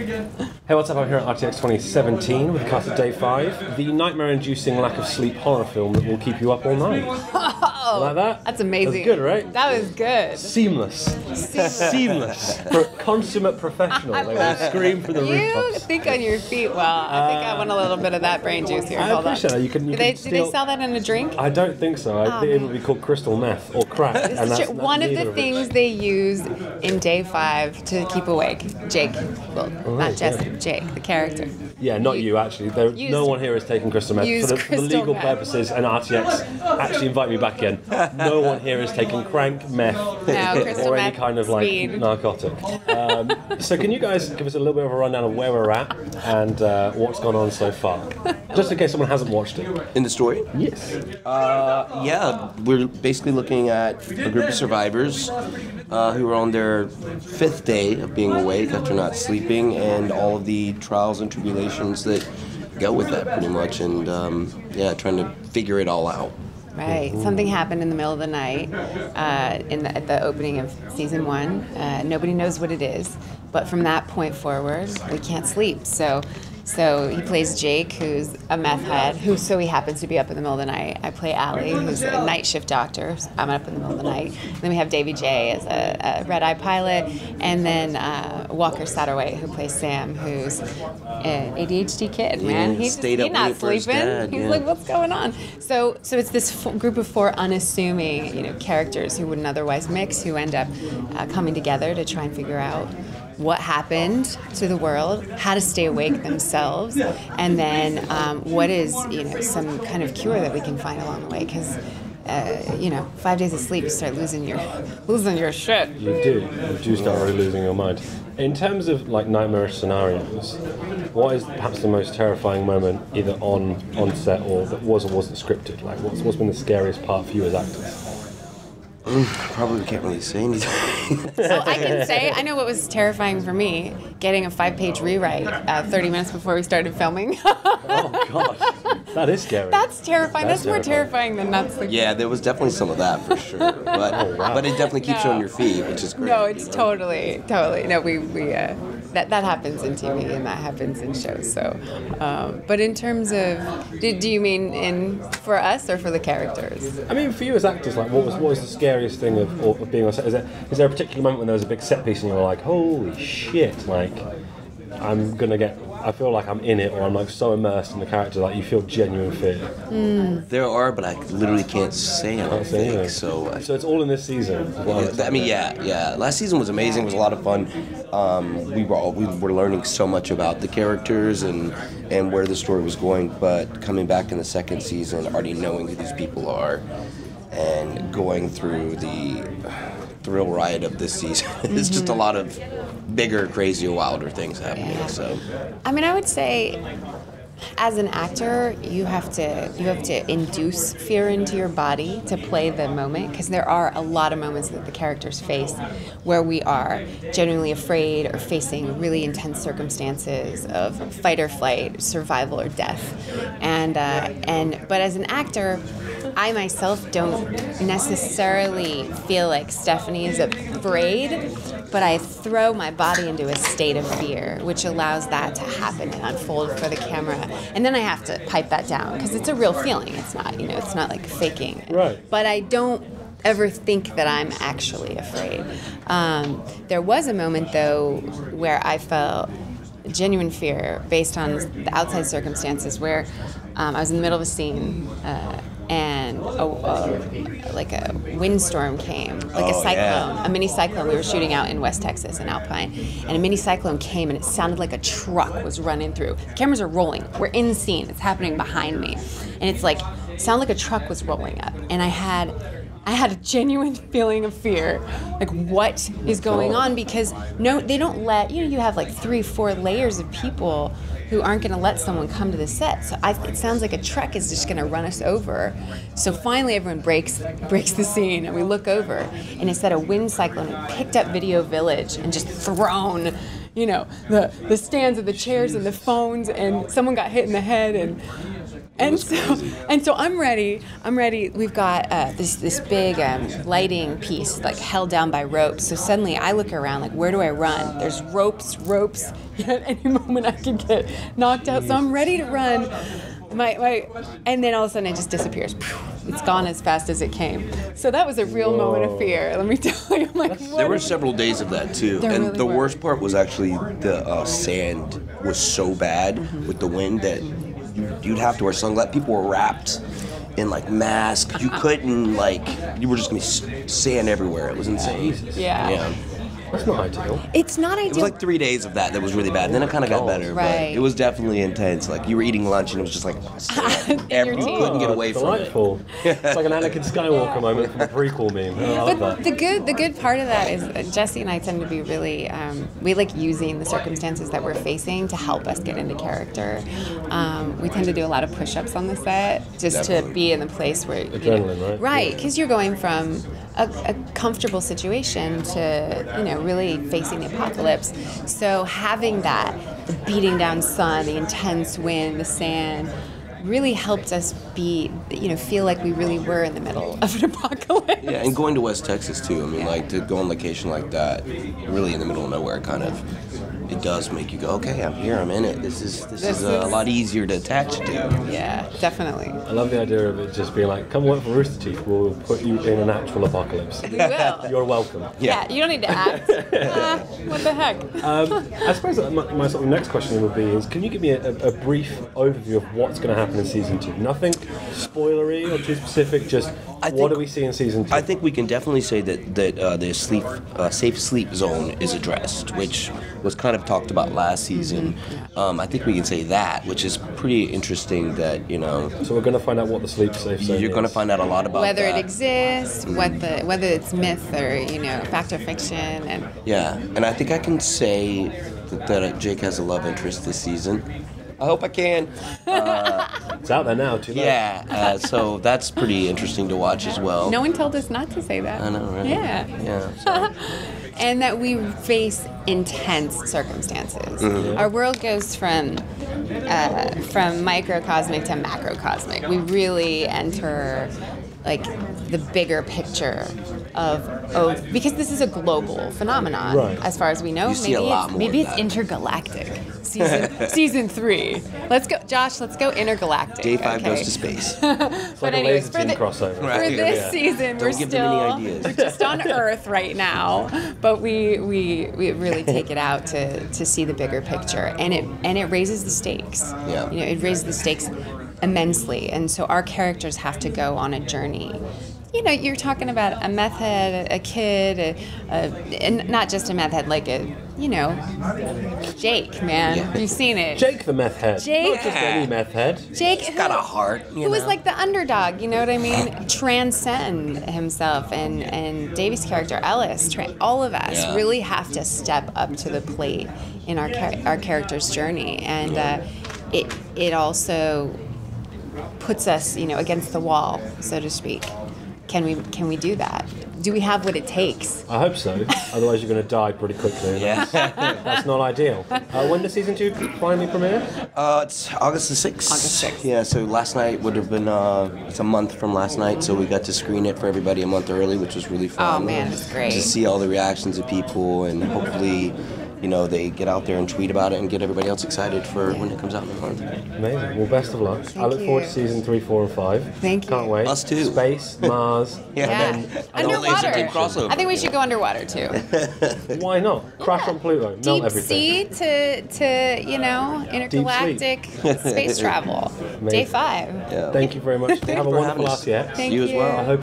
Hey, what's up? I'm here at RTX 2017 with the cast of Day 5, the nightmare-inducing lack of sleep horror film that will keep you up all night. Oh, like that? That's amazing. That's good, right? That was good. Seamless. Seamless. Consummate professional. They will scream from the rooftops. You think on your feet well. I think I want a little bit of that brain juice here. I appreciate that. Do they sell that in a drink? I don't think so. I think it would be called crystal meth or crack. One of the things they use in Day 5 to keep awake. Jake. Well, not just Jake, the character. Yeah, not you actually. No one here is taking crystal meth. For the legal purposes, and RTX actually invite me back in. No one here is taking crank, meth, or any kind of narcotic. So can you guys give us a little bit of a rundown of where we're at and what's gone on so far? Just in case someone hasn't watched it. In the story? Yes. Yeah, we're basically looking at a group of survivors who are on their 5th day of being awake after not sleeping, and all of the trials and tribulations that go with that pretty much, and trying to figure it all out. Right. Something happened in the middle of the night at the opening of season 1. Nobody knows what it is, but from that point forward, we can't sleep. So he plays Jake, who's a meth head, he happens to be up in the middle of the night. I play Allie, who's a night shift doctor. So I'm up in the middle of the night. And then we have Davy J as a red-eye pilot, and then Walker Satterwhite, who plays Sam, who's an ADHD kid, man. He's not sleeping. He's like, what's going on? So it's this group of 4 unassuming, characters who wouldn't otherwise mix, who end up coming together to try and figure out what happened to the world, how to stay awake themselves, and then what is some kind of cure that we can find along the way. Because 5 days of sleep, you start losing your shit. You do start really losing your mind. In terms of nightmarish scenarios, what is perhaps the most terrifying moment, either on set or that was or wasn't scripted? What's been the scariest part for you as actors? Probably can't really say anything. So I can say, I know what was terrifying for me, getting a 5-page rewrite 30 minutes before we started filming. Oh, gosh. That is scary. That's terrifying. That's more terrifying than not sleeping. Yeah, there was definitely some of that for sure. But it definitely keeps you on your feet, which is great. No, it's totally. No, we that happens in TV and that happens in shows. So, but in terms of, do you mean for us or for the characters? I mean, for you as actors, what was the scariest thing of being on set? Is there a particular moment when there was a big set piece and you're like, holy shit, I feel like I'm in it, or I'm so immersed in the character, you feel genuine fear? There are, but I literally can't say anything. So it's all in this season. Yeah. Last season was amazing. It was a lot of fun. We were learning so much about the characters and where the story was going. But coming back in the 2nd season, already knowing who these people are, and going through the thrill ride of this season, it's just a lot of bigger, crazier, wilder things happening. Yeah. So, I mean, I would say, as an actor, you have to induce fear into your body to play the moment, because there are a lot of moments that the characters face where we are genuinely afraid or facing really intense circumstances of fight or flight, survival or death, but as an actor, I myself don't necessarily feel like Stephanie is afraid, but I throw my body into a state of fear, which allows that to happen and unfold for the camera. And then I have to pipe that down, because it's a real feeling. It's not, it's not like faking. Right. But I don't ever think that I'm actually afraid. There was a moment, though, where I felt genuine fear based on the outside circumstances, where I was in the middle of a scene, and a windstorm came, a cyclone, a mini cyclone. We were shooting out in West Texas in Alpine, and a mini cyclone came, and it sounded like a truck was running through. The cameras are rolling. We're in the scene. It's happening behind me, and it's sounded like a truck was rolling up, and I had a genuine feeling of fear, what is going on? Because they don't let you have 3-4 layers of people who aren't going to let someone come to the set. So it sounds like a truck is just going to run us over. So finally everyone breaks the scene, and we look over, and instead of wind cyclone, it picked up Video Village and just thrown, the stands of the chairs and the phones, and someone got hit in the head, and And so I'm ready. We've got this big lighting piece like held down by ropes. So suddenly I look around like, where do I run? There's ropes. At any moment I could get knocked out. So I'm ready to run. And then all of a sudden it just disappears. It's gone as fast as it came. So that was a real moment of fear. Let me tell you. There were several days of that too, and really the worst part was actually the sand was so bad with the wind that you'd have to wear sunglasses. People were wrapped in like masks. You couldn't you were just gonna be sand everywhere. It was insane. Yeah. That's not ideal. It's not ideal. It was like 3 days of that was really bad. And then it kind of got better. Right. But it was definitely intense. Like you were eating lunch and it was just like you couldn't get away from it. It's like an Anakin Skywalker moment from a prequel meme. But the good part of that is Jesse and I tend to be really we like using the circumstances that we're facing to help us get into character. We tend to do a lot of push-ups on the set just to be in the place where adrenaline, right? Because you're going from a comfortable situation to really facing the apocalypse. So having that, the beating down sun, the intense wind, the sand, really helped us feel like we really were in the middle of an apocalypse. Yeah, and going to West Texas too. I mean, like to go on location like that, really in the middle of nowhere, kind of. It does make you go, okay, I'm here, I'm in it. This is a lot easier to attach to. Yeah, definitely. I love the idea of it just being like, come work for Rooster Teeth, we'll put you in an actual apocalypse. We will. You're welcome. Yeah, you don't need to act. What the heck? I suppose my sort of next question would be is, can you give me a brief overview of what's going to happen in season 2? Nothing spoilery or too specific, just what do we see in season 2? I think we can definitely say that the safe sleep zone is addressed, which was kind of talked about last season. I think we can say that, which is pretty interesting that, So we're going to find out what the sleep safe zone is. You're going to find out a lot about whether that. it exists, whether it's myth or, fact or fiction. And I think I can say that Jake has a love interest this season. I hope I can. It's out there now, too late. Yeah, so that's pretty interesting to watch as well. No one told us not to say that. I know, right? Yeah. So. And that we face intense circumstances. Mm-hmm. Our world goes from microcosmic to macrocosmic. We really enter the bigger picture of because this is a global phenomenon, as far as we know. You see a lot more maybe of it's that. intergalactic. Season 3. Let's go, Josh. Let's go intergalactic. Day 5 goes to space. It's like a laser team crossover. For this season, we're just on Earth right now, but we really take it out to see the bigger picture, and it raises the stakes. Yeah. It raises the stakes immensely, and so our characters have to go on a journey. You're talking about a meth head, a kid, and not just a meth head, Jake, man. Yeah. You've seen it. Jake the meth head. Jake. Not just any meth head. Jake, He's got a heart. Who was like the underdog, you know what I mean? Transcend himself, and Davy's character, Ellis, all of us really have to step up to the plate in our character's journey. And it also puts us, against the wall, so to speak. Can we do that? Do we have what it takes? I hope so. Otherwise, you're going to die pretty quickly. Yeah. That's not ideal. When does season 2 finally premiere? It's August the 6th. August 6th. Yeah, so last night would have been, it's a month from last night, so we got to screen it for everybody a month early, which was really fun. Oh, man, it was great. To see all the reactions of people, and hopefully, they get out there and tweet about it and get everybody else excited for when it comes out in a month. Amazing. Well, best of luck. I look forward to season 3, 4, and 5. Thank you. Can't wait. Us too. Space, Mars. Yeah. Underwater. Crossover. I think we should go underwater too. Why not? Crash on Pluto. Melt Deep everything. sea to intergalactic space travel. Amazing. Day 5. Yeah. Thank you very much. Have a for wonderful having us. RTX. Thank You as well. I hope